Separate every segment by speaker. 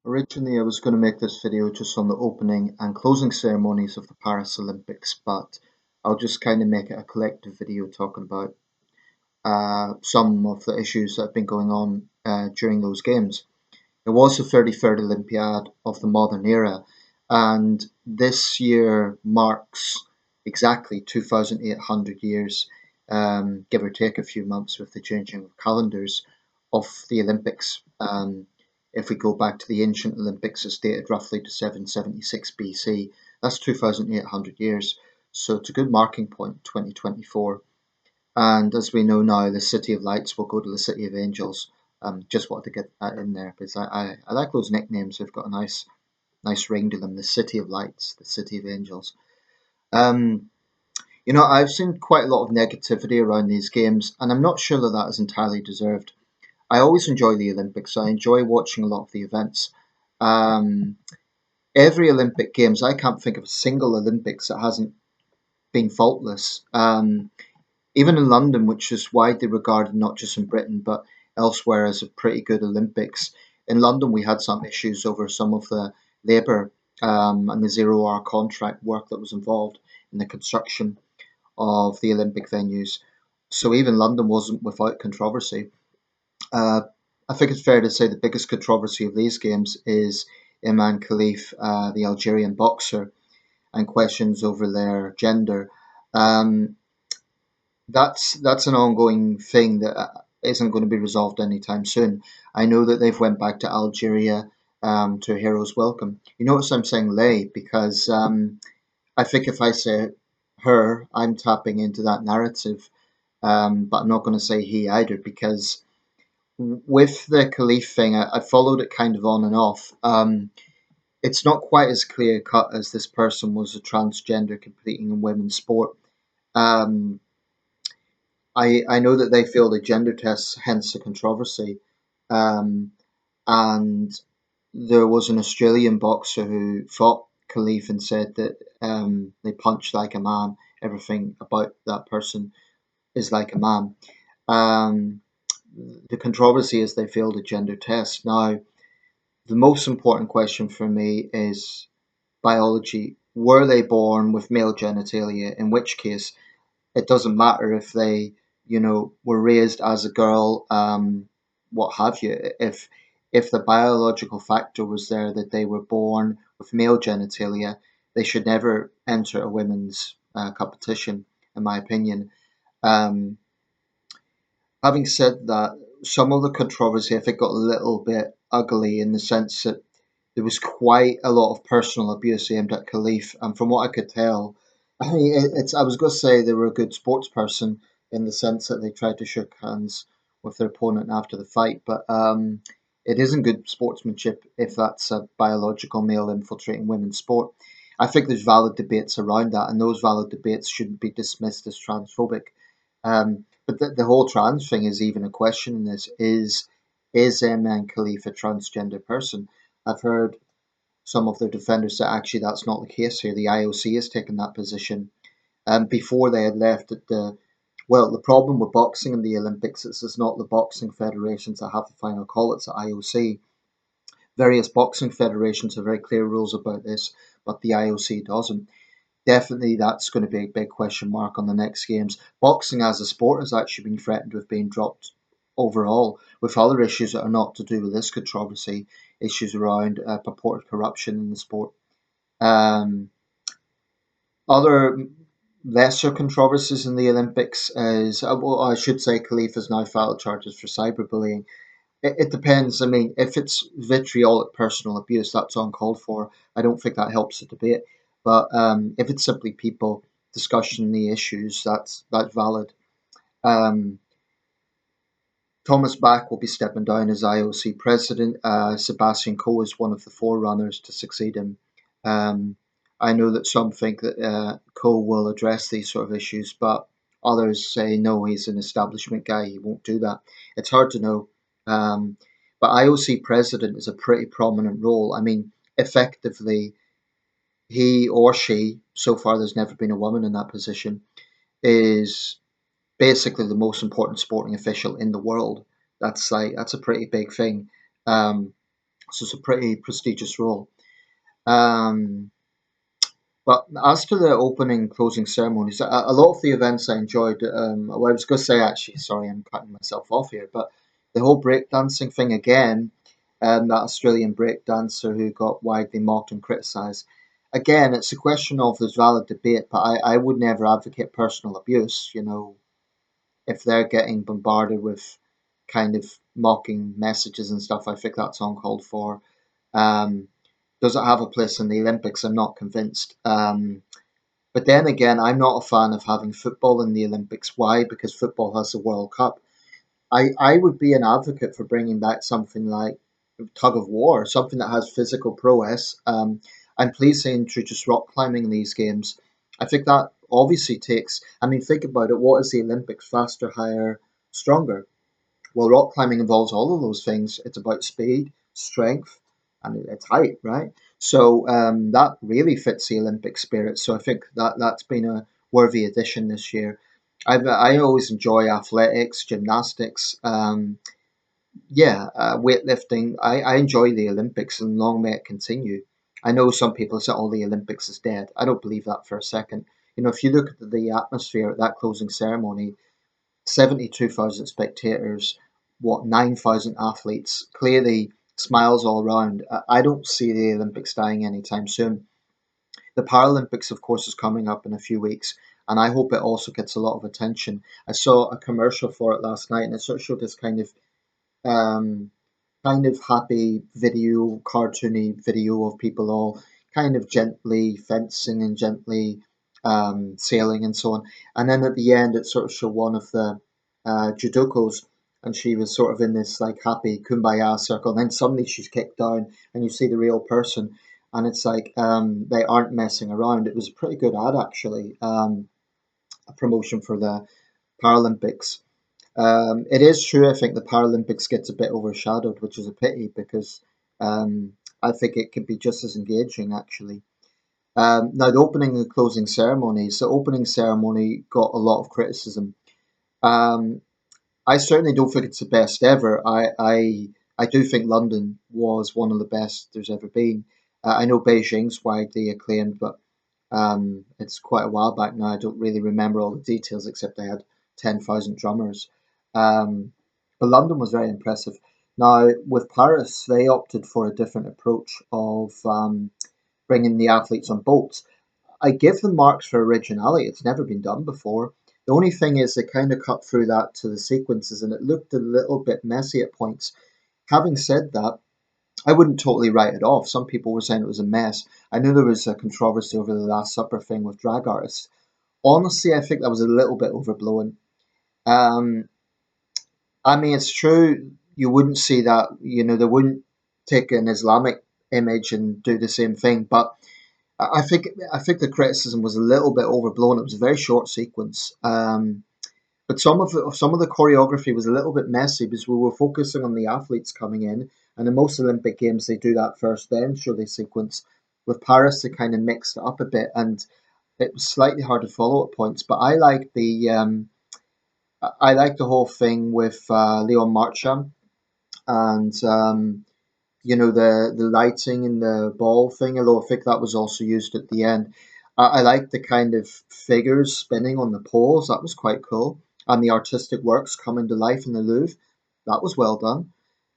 Speaker 1: Originally, I was going to make this video just on the opening and closing ceremonies of the Paris Olympics, but I'll just kind of make it a collective video talking about some of the issues that have been going on during those games. It was the 33rd Olympiad of the modern era, and this year marks exactly 2,800 years, give or take a few months with the changing of calendars, of the Olympics. If we go back to the ancient Olympics, it's dated roughly to 776 BC. That's 2,800 years. So it's a good marking point, 2024. And as we know now, the City of Lights will go to the City of Angels. Just wanted to get that in there because I like those nicknames. They've got a nice ring to them. The City of Lights, the City of Angels. Um, I've seen quite a lot of negativity around these games, and I'm not sure that that is entirely deserved. I always enjoy the Olympics. I enjoy watching a lot of the events. Um, every Olympic Games, I can't think of a single Olympics that hasn't been faultless. Even in London, which is widely regarded not just in Britain but elsewhere as a pretty good Olympics. In London, we had some issues over some of the labour and the zero-hour contract work that was involved in the construction of the Olympic venues. So even London wasn't without controversy. Uh, I think it's fair to say the biggest controversy of these games is Imran Khalif, the Algerian boxer, and questions over their gender. Um, that's an ongoing thing that isn't going to be resolved anytime soon. I know that they've went back to Algeria to a hero's welcome. You notice I'm saying they because I think if I say her, I'm tapping into that narrative, but I'm not going to say he either because with the Khalif thing, I followed it kind of on and off. It's not quite as clear cut as this person was a transgender competing in women's sport. Um, I know that they failed a gender test, hence the controversy. Um, and there was an Australian boxer who fought Khalif and said that they punched like a man. Everything about that person is like a man. Um, the controversy is they failed a gender test. Now, the most important question for me is biology. Were they born with male genitalia? In which case, it doesn't matter if they, were raised as a girl, what have you. If the biological factor was there that they were born with male genitalia, they should never enter a women's competition, in my opinion. Um, Having said that, some of the controversy I think got a little bit ugly in the sense that there was quite a lot of personal abuse aimed at Khalif, and from what I could tell, I mean, I was going to say they were a good sports person in the sense that they tried to shake hands with their opponent after the fight, but it isn't good sportsmanship if that's a biological male infiltrating women's sport. I think there's valid debates around that, and those valid debates shouldn't be dismissed as transphobic. But the whole trans thing is even a question in this. Is Imran Khalif a transgender person? I've heard some of their defenders say actually that's not the case here. The IOC has taken that position. Before they had left at the problem with boxing in the Olympics is it's not the boxing federations that have the final call, it's the IOC. Various boxing federations have very clear rules about this, but the IOC doesn't. Definitely that's going to be a big question mark on the next games. Boxing as a sport has actually been threatened with being dropped overall, with other issues that are not to do with this controversy, issues around purported corruption in the sport. Um, Other lesser controversies in the Olympics is, well, I should say, Khalif has now filed charges for cyberbullying. It depends. I mean, if it's vitriolic personal abuse, that's uncalled for. I don't think that helps the debate. But if it's simply people discussing the issues, that's valid. Um, Thomas Bach will be stepping down as IOC president. Sebastian Coe is one of the forerunners to succeed him. Um, I know that some think that Coe will address these sort of issues, but others say no, he's an establishment guy, he won't do that. It's hard to know. But IOC president is a pretty prominent role. I mean, effectively, he or she, so far there's never been a woman in that position, is basically the most important sporting official in the world. That's a pretty big thing. Um, so it's a pretty prestigious role. Um, but as to the opening closing ceremonies, a lot of the events I enjoyed. Well, I was going to say actually, sorry, I'm cutting myself off here, but the whole breakdancing thing again, that Australian breakdancer who got widely mocked and criticised. Again, it's a question of there's valid debate, but I would never advocate personal abuse. If they're getting bombarded with kind of mocking messages and stuff, I think that's uncalled for. Um, does it have a place in the Olympics? I'm not convinced. But then again, I'm not a fan of having football in the Olympics. Why? Because football has the World Cup. I would be an advocate for bringing back something like tug of war, something that has physical prowess. I'm pleased they introduced rock climbing in these games. I think that obviously takes, I mean, think about it. What is the Olympics? Faster, higher, stronger? Well, rock climbing involves all of those things. It's about speed, strength, and it's height, right? So that really fits the Olympic spirit. So I think that's been a worthy addition this year. I always enjoy athletics, gymnastics, weightlifting. I enjoy the Olympics, and long may it continue. I know some people say, "Oh, the Olympics is dead." I don't believe that for a second. If you look at the atmosphere at that closing ceremony, 72,000 spectators, 9,000 athletes, clearly smiles all around. I don't see the Olympics dying anytime soon. The Paralympics, of course, is coming up in a few weeks, and I hope it also gets a lot of attention. I saw a commercial for it last night, and it sort of showed this um, kind of happy video, cartoony video of people all kind of gently fencing and gently sailing and so on. And then at the end, it sort of showed one of the judokos, and she was sort of in this like happy kumbaya circle. And then suddenly she's kicked down, and you see the real person, and it's like they aren't messing around. It was a pretty good ad actually, a promotion for the Paralympics. It is true. I think the Paralympics gets a bit overshadowed, which is a pity because I think it could be just as engaging actually. Now, the opening and closing ceremonies. The opening ceremony got a lot of criticism. Um, I certainly don't think it's the best ever. I do think London was one of the best there's ever been. I know Beijing's widely acclaimed, but it's quite a while back now. I don't really remember all the details except they had 10,000 drummers. But London was very impressive. Now, with Paris, they opted for a different approach of bringing the athletes on boats. I give them marks for originality. It's never been done before. The only thing is they kind of cut through that to the sequences and it looked a little bit messy at points. Having said that, I wouldn't totally write it off. Some people were saying it was a mess. I know there was a controversy over the Last Supper thing with drag artists. Honestly, I think that was a little bit overblown. Um, I mean, it's true you wouldn't see that. They wouldn't take an Islamic image and do the same thing. But I think the criticism was a little bit overblown. It was a very short sequence. But some of the choreography was a little bit messy because we were focusing on the athletes coming in, and in most Olympic games they do that first, then show the sequence. With Paris, they kind of mixed it up a bit, and it was slightly hard to follow at points. But I like the whole thing with Leon Marchand and the lighting and the ball thing. Although I think that was also used at the end. I like the kind of figures spinning on the poles. That was quite cool, and the artistic works coming to life in the Louvre. That was well done.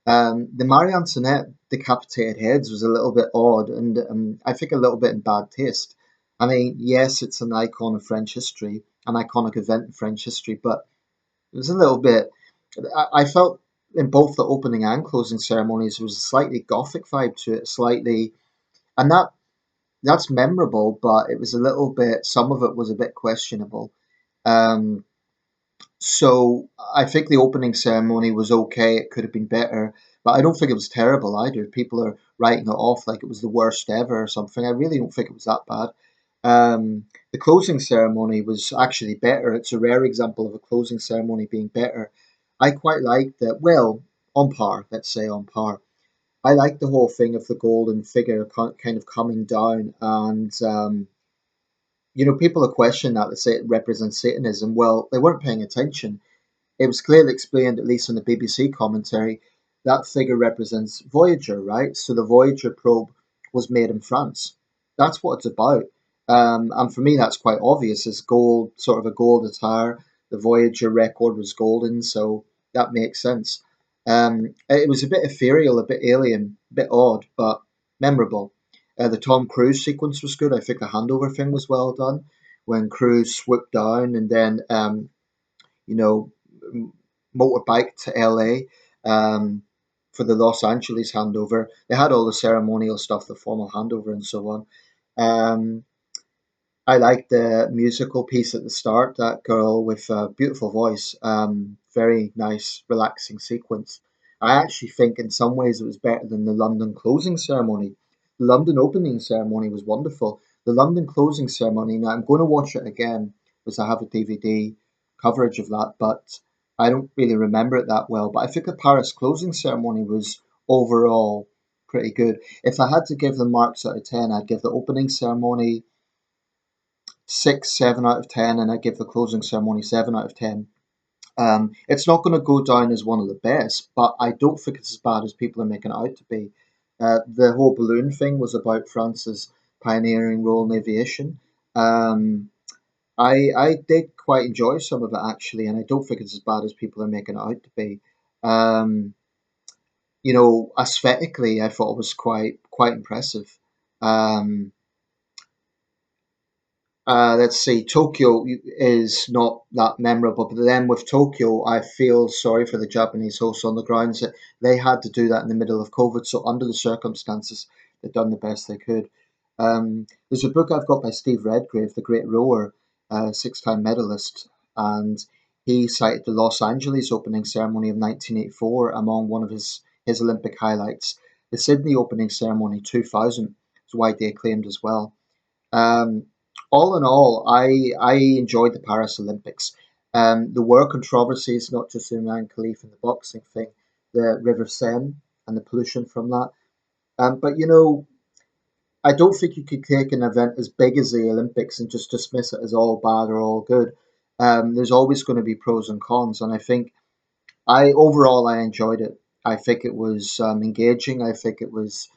Speaker 1: The Marie Antoinette decapitated heads was a little bit odd, and I think a little bit in bad taste. I mean, yes, it's an icon of French history, an iconic event in French history, but it was a little bit. I felt in both the opening and closing ceremonies there was a slightly gothic vibe to it, slightly, and that's memorable, but it was a little bit. Some of it was a bit questionable. Um, so I think the opening ceremony was okay. It could have been better, but I don't think it was terrible either. People are writing it off like it was the worst ever or something. I really don't think it was that bad. The closing ceremony was actually better. It's a rare example of a closing ceremony being better. I quite liked that. Well, on par, let's say on par. I like the whole thing of the golden figure kind of coming down, and people are questioning that they say it represents Satanism. Well, they weren't paying attention. It was clearly explained, at least in the BBC commentary, that figure represents Voyager, right? So the Voyager probe was made in France. That's what it's about. And for me, that's quite obvious. It's gold, sort of a gold attire. The Voyager record was golden, so that makes sense. It was a bit ethereal, a bit alien, a bit odd, but memorable. The Tom Cruise sequence was good. I think the handover thing was well done when Cruise swooped down and then you know, motorbike to LA for the Los Angeles handover. They had all the ceremonial stuff, the formal handover, and so on. Um, I like the musical piece at the start. That girl with a beautiful voice, very nice, relaxing sequence. I actually think in some ways it was better than the London closing ceremony. The London opening ceremony was wonderful. The London closing ceremony, now I'm going to watch it again because I have a DVD coverage of that, but I don't really remember it that well. But I think the Paris closing ceremony was overall pretty good. If I had to give them marks out of 10, I'd give the opening ceremony 6, 7 out of 10, and I give the closing ceremony 7 out of 10. It's not going to go down as one of the best, but I don't think it's as bad as people are making it out to be. The whole balloon thing was about France's pioneering role in aviation. Um, I did quite enjoy some of it actually, and I don't think it's as bad as people are making it out to be. Um, Aesthetically, I thought it was quite impressive. Um, let's see, Tokyo is not that memorable, but then with Tokyo, I feel sorry for the Japanese hosts on the grounds that they had to do that in the middle of COVID. So under the circumstances, they've done the best they could. There's a book I've got by Steve Redgrave, the great rower, six-time medalist, and he cited the Los Angeles opening ceremony of 1984 among one of his Olympic highlights. The Sydney opening ceremony 2000 is widely acclaimed as well. Um, all in all, I enjoyed the Paris Olympics. There were controversies, not just in Imran Khalif and the boxing thing, the River Seine and the pollution from that. But I don't think you could take an event as big as the Olympics and just dismiss it as all bad or all good. There's always going to be pros and cons, and I think I enjoyed it. I think it was engaging. I think it was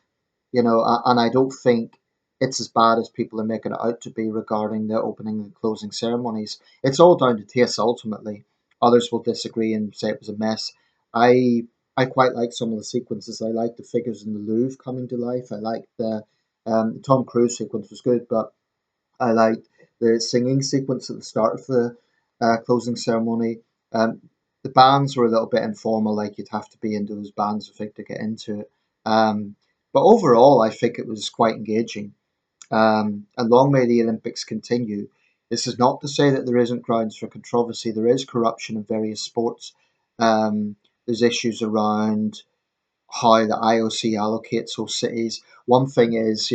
Speaker 1: and I don't think it's as bad as people are making it out to be regarding the opening and closing ceremonies. It's all down to taste ultimately. Others will disagree and say it was a mess. I quite like some of the sequences. I like the figures in the Louvre coming to life. I like the Tom Cruise sequence was good, but I liked the singing sequence at the start of the closing ceremony. Um, the bands were a little bit informal, like you'd have to be into those bands, I think, to get into it. Um, but overall, I think it was quite engaging. And long may the Olympics continue. This is not to say that there isn't grounds for controversy. There is corruption in various sports. There's issues around how the IOC allocates those cities. One thing is,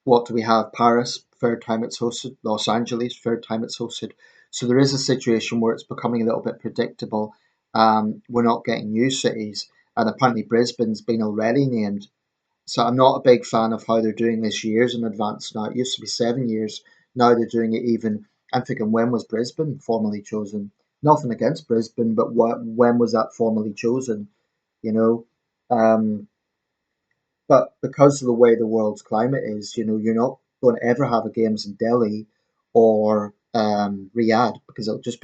Speaker 1: what do we have? Paris, third time it's hosted. Los Angeles, third time it's hosted. So there is a situation where it's becoming a little bit predictable. We're not getting new cities, and apparently Brisbane's been already named. So I'm not a big fan of how they're doing this years in advance now. It used to be 7 years. Now they're doing it even. I'm thinking, when was Brisbane formally chosen? Nothing against Brisbane, but when was that formally chosen? You know, um, but because of the way the world's climate is, you're not going to ever have a games in Delhi or Riyadh because it'll just